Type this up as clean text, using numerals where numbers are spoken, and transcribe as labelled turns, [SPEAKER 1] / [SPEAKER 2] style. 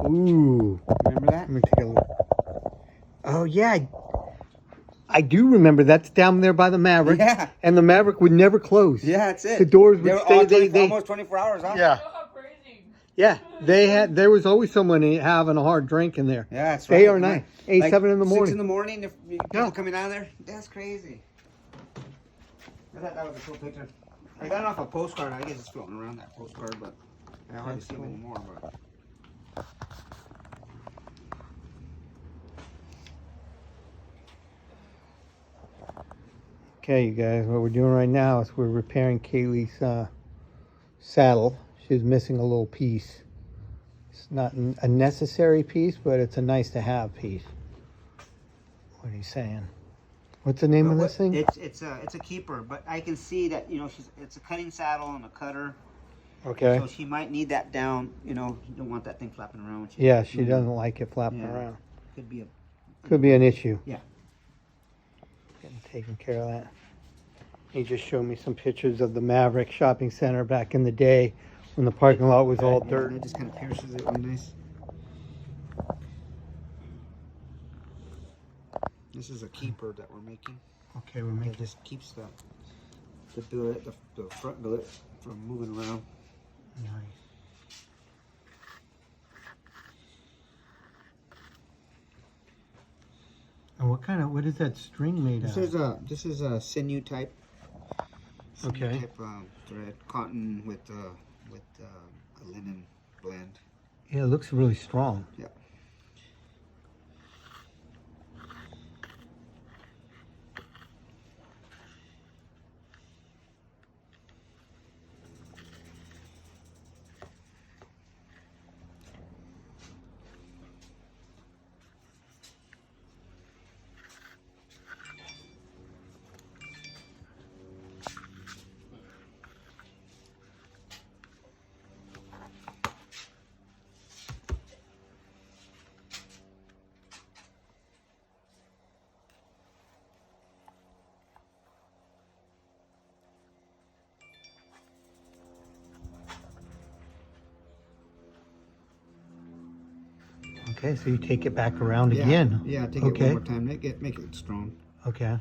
[SPEAKER 1] Ooh.
[SPEAKER 2] Remember that?
[SPEAKER 1] Let me take a look. Oh, yeah. I do remember that's down there by the Maverick.
[SPEAKER 2] Yeah.
[SPEAKER 1] And the Maverick would never close.
[SPEAKER 2] Yeah, that's it.
[SPEAKER 1] The doors would
[SPEAKER 2] They were
[SPEAKER 1] stay.
[SPEAKER 2] all 24, almost 24 hours, huh?
[SPEAKER 1] Yeah. Yeah. There was always someone having a hard drink in there.
[SPEAKER 2] Yeah, that's right.
[SPEAKER 1] Day or night. 8,
[SPEAKER 2] Like
[SPEAKER 1] 7 in the morning.
[SPEAKER 2] 6 in the morning, if people
[SPEAKER 1] Yeah.
[SPEAKER 2] coming out of there. That's crazy. I thought that was a cool picture. I got it off a postcard. I guess it's floating around that postcard, but I hardly see them anymore. But
[SPEAKER 1] Okay, you guys, what we're doing right now is we're repairing Kaylee's saddle. She's missing a little piece. It's not a necessary piece, but it's a nice to have piece. What are you saying? What's the name of this thing?
[SPEAKER 2] it's a keeper, but I can see that it's a cutting saddle and a cutter.
[SPEAKER 1] Okay.
[SPEAKER 2] So she might need that down. You don't want that thing flapping around.
[SPEAKER 1] Yeah, she doesn't like it flapping around.
[SPEAKER 2] Could be
[SPEAKER 1] an issue.
[SPEAKER 2] Yeah.
[SPEAKER 1] Getting taken care of that. He just showed me some pictures of the Maverick Shopping Center back in the day when the parking lot was all dirt.
[SPEAKER 2] It just kind of pierces it really nice. This is a keeper that we're making.
[SPEAKER 1] Okay, we're making
[SPEAKER 2] It just keeps the billet, the front billet from moving around.
[SPEAKER 1] nice. And what is that string made
[SPEAKER 2] This
[SPEAKER 1] of?
[SPEAKER 2] is a sinew type.
[SPEAKER 1] Okay.
[SPEAKER 2] Type thread, cotton with a linen blend.
[SPEAKER 1] Yeah, it looks really strong.
[SPEAKER 2] Yeah.
[SPEAKER 1] Okay, so you take it back around again.
[SPEAKER 2] Yeah, take it one more time. Make it strong.
[SPEAKER 1] Okay.